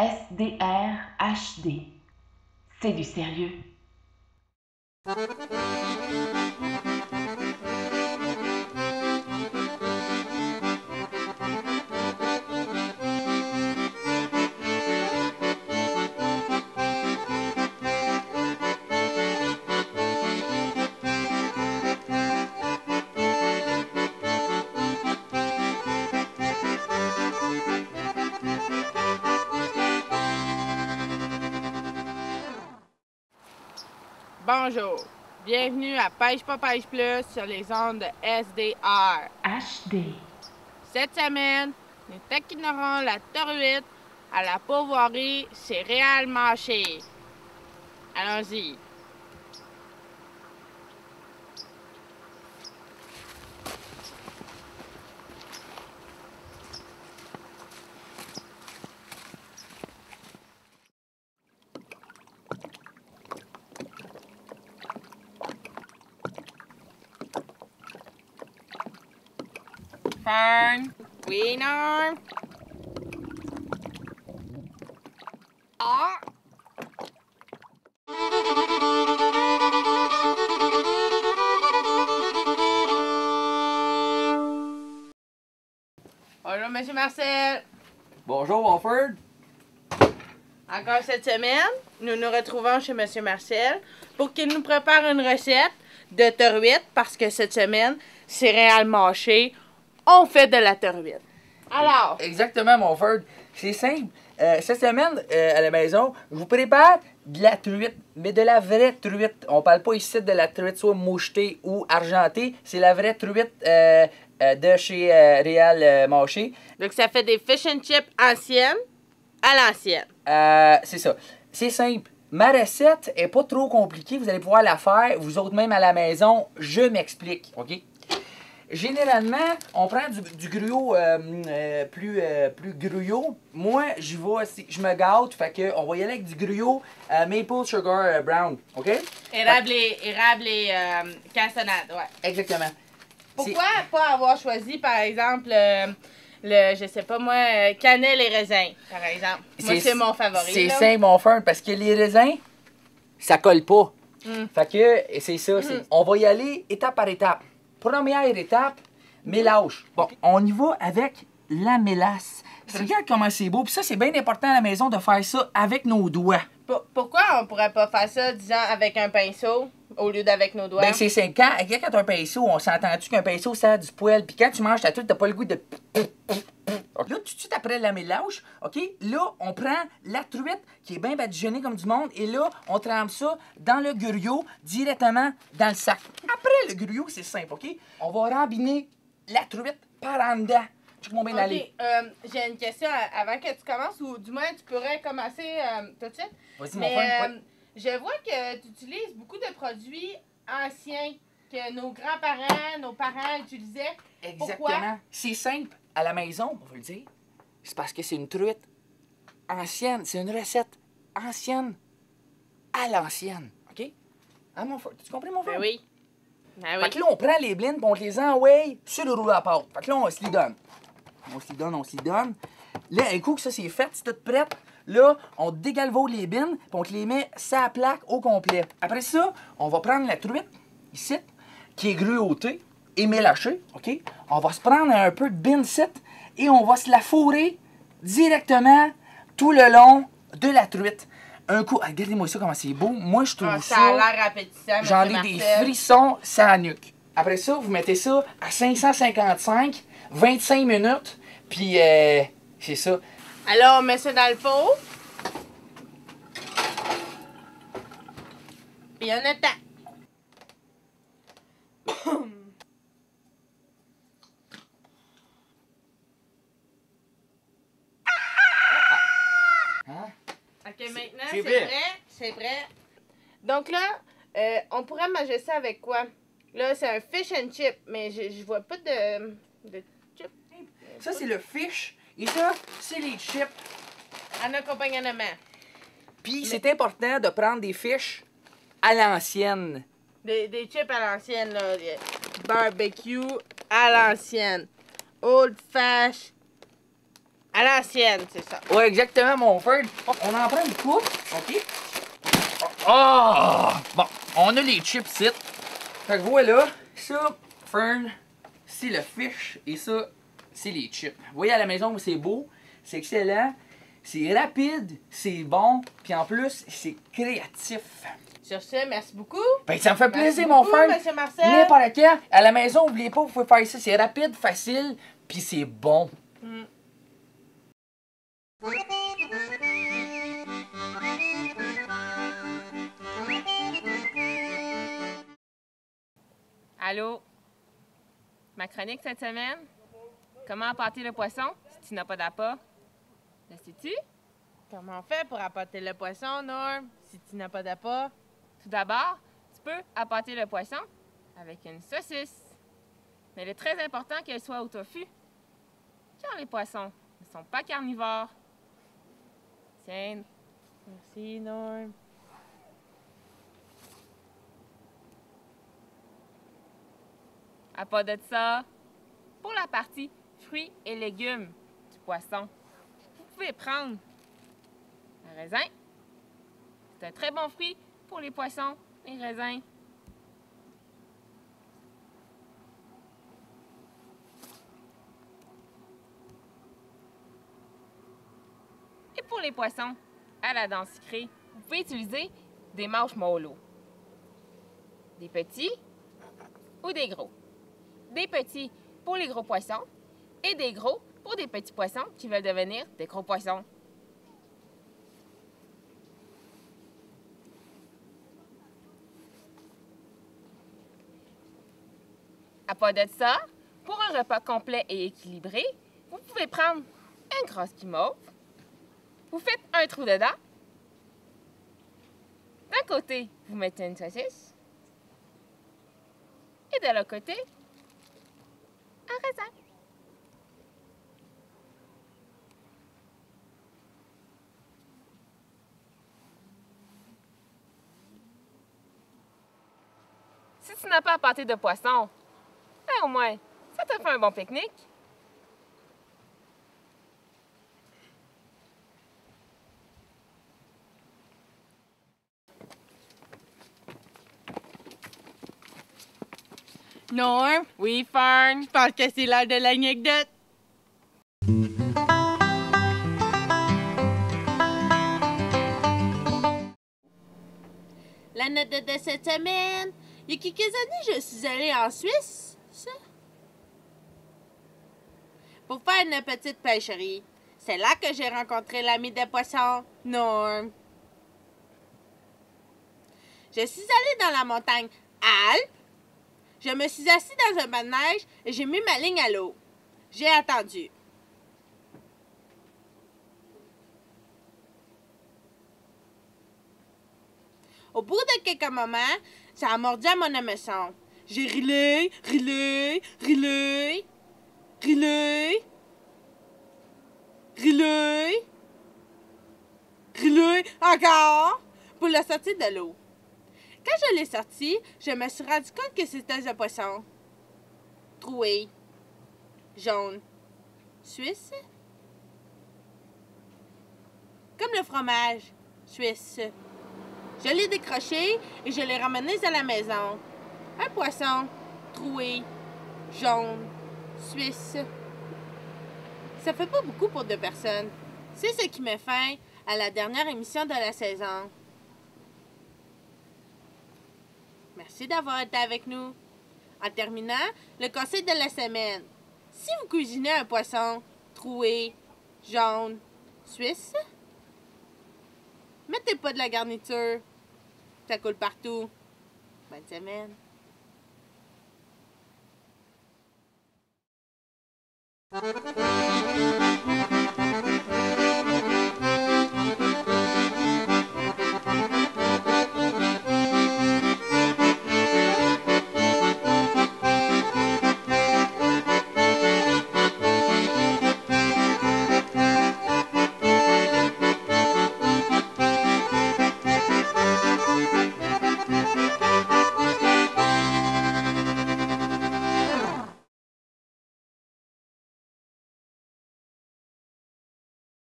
SDR HD. C'est du sérieux. Bonjour, bienvenue à Pêche pas Pêche Plus sur les ondes de SDR. HD. Cette semaine, nous taquinerons la truite à la pourvoirie céréales mâchées. Allons-y. Fern. Oui, non. Ah! Bonjour, Monsieur Marcel. Bonjour, Wofford. Encore cette semaine, nous nous retrouvons chez Monsieur Marcel pour qu'il nous prépare une recette de truite parce que cette semaine, céréales mâchées, on fait de la truite. Alors, Exactement, Wofford. C'est simple. Cette semaine, à la maison, je vous prépare de la truite, mais de la vraie truite. On parle pas ici de la truite soit mouchetée ou argentée. C'est la vraie truite de chez Réal Mâché. donc ça fait des fish and chips anciennes à l'ancienne. C'est ça. C'est simple. Ma recette est pas trop compliquée. Vous allez pouvoir la faire, vous autres même à la maison. Je m'explique, OK? Généralement, on prend du gruau plus gruau. Moi, je me gâte, fait que on va y aller avec du gruau maple sugar brown, OK? Érable et cassonade, ouais. Exactement. Pourquoi pas avoir choisi, par exemple, je sais pas moi, cannelle et raisin, par exemple? Moi, c'est mon favori. C'est là. simple, mon frère, parce que les raisins, ça colle pas. Mm. Fait que c'est ça. On va y aller étape par étape. Première étape, mélange. Bon, on y va avec la mélasse. Regarde comment c'est beau. Puis ça, c'est bien important à la maison de faire ça avec nos doigts. Pourquoi on pourrait pas faire ça, disons, avec un pinceau au lieu d'avec nos doigts? Ben, c'est simple. Quand t'as un pinceau, on s'entend-tu qu'un pinceau, ça a du poil. Puis quand tu manges ta truite, t'as pas le goût de... Là, tout de suite après la mélange, OK? Là, on prend la truite qui est bien badigeonnée comme du monde. Et là, on trempe ça dans le gruau directement dans le sac. Après le gruau, c'est simple, OK? On va rembiner la truite par en dedans. Check-moi bien aller. J'ai une question avant que tu commences, ou du moins tu pourrais commencer tout de suite. Vas-y, mon Mais frère. Ouais. je vois que tu utilises beaucoup de produits anciens que nos grands-parents, nos parents utilisaient. Pourquoi? Exactement. C'est simple. À la maison, on va le dire. C'est parce que c'est une truite ancienne. C'est une recette ancienne à l'ancienne. OK? Hein, mon frère? Tu compris, mon frère? Ben oui. Ben oui. Fait que là, on prend les blindes et on te les envoie sur le rouleau à pâte. Fait que là, on se les donne. On se les donne. Là, un coup que ça c'est fait, c'est tout prêt. Là, on dégalvaude les bines puis on te les met sur la plaque au complet. Après ça, on va prendre la truite, ici, qui est gruautée et mélachée, OK? On va se prendre un peu de bine ici et on va se la fourrer directement tout le long de la truite. Un coup, regardez-moi ça comment c'est beau. Moi, je trouve Ça a l'air appétissant, J'en Monsieur ai des Marcel. frissons sur la nuque. Après ça, vous mettez ça à 555, 25 minutes, puis c'est ça. Alors, on met ça dans le pot. Puis on attend. Hein? OK, maintenant, c'est c'est vrai. prêt. C'est prêt. Donc là, on pourrait manger ça avec quoi? Là, c'est un fish and chip, mais je vois pas de chip. Ça, c'est le fish, et ça, c'est les chips. En accompagnement. Puis c'est important de prendre des fish à l'ancienne. Des chips à l'ancienne, là. Barbecue à l'ancienne. Old Fash. À l'ancienne, c'est ça. Ouais, exactement, mon Fern. Oh, on en prend une coupe, OK? Oh! Bon, on a les chips ici. Fait que voilà, ça, Fern, c'est le fish et ça, c'est les chips. Vous voyez à la maison, c'est beau, c'est excellent, c'est rapide, c'est bon, puis en plus, c'est créatif. Sur ce, merci beaucoup. Ben, ça me fait plaisir, Merci mon beaucoup, Fern. Monsieur Marcel. N'importe quand, à la maison, n'oubliez pas, vous pouvez faire ça. C'est rapide, facile, puis c'est bon. Mm. Allô? Ma chronique cette semaine? Comment appâter le poisson si tu n'as pas d'appât? Le sais-tu? Comment on fait pour appâter le poisson, Norm, si tu n'as pas d'appât? Tout d'abord, tu peux appâter le poisson avec une saucisse. Mais il est très important qu'elle soit au tofu, car les poissons ne sont pas carnivores. Tiens, Merci, Norm. à pas de ça, pour la partie fruits et légumes du poisson, vous pouvez prendre un raisin. C'est un très bon fruit pour les poissons, les raisins. Et pour les poissons à la dent sucrée, vous pouvez utiliser des marshmallows. Des petits ou des gros. Des petits pour les gros poissons et des gros pour des petits poissons qui veulent devenir des gros poissons. À pas de ça, pour un repas complet et équilibré, vous pouvez prendre un gros guimauve. Vous faites un trou dedans. D'un côté, vous mettez une saucisse. Et de l'autre côté, un raisin. Si tu n'as pas appâté de poisson, ben au moins, ça te fait un bon pique-nique. Norm, Oui, Fern. je pense que c'est l'heure de l'anecdote. L'anecdote de cette semaine. Il y a quelques années, je suis allée en Suisse, ça, pour faire une petite pêcherie. C'est là que j'ai rencontré l'ami de poisson, Norm. Je suis allée dans la montagne Alpes. Je me suis assise dans un banc de neige et j'ai mis ma ligne à l'eau. J'ai attendu. Au bout de quelques moments, ça a mordu à mon hameçon. J'ai rilé, rilé, rilé, rilé, rilé, rilé, encore, pour le sortir de l'eau. Quand je l'ai sorti, je me suis rendu compte que c'était un poisson. Troué. Jaune. Suisse. Comme le fromage. Suisse. Je l'ai décroché et je l'ai ramené à la maison. Un poisson. Troué. Jaune. Suisse. Ça fait pas beaucoup pour 2 personnes. C'est ce qui met fin à la dernière émission de la saison. Merci d'avoir été avec nous. En terminant, le conseil de la semaine. Si vous cuisinez un poisson troué, jaune, suisse, mettez pas de la garniture. Ça coule partout. Bonne semaine.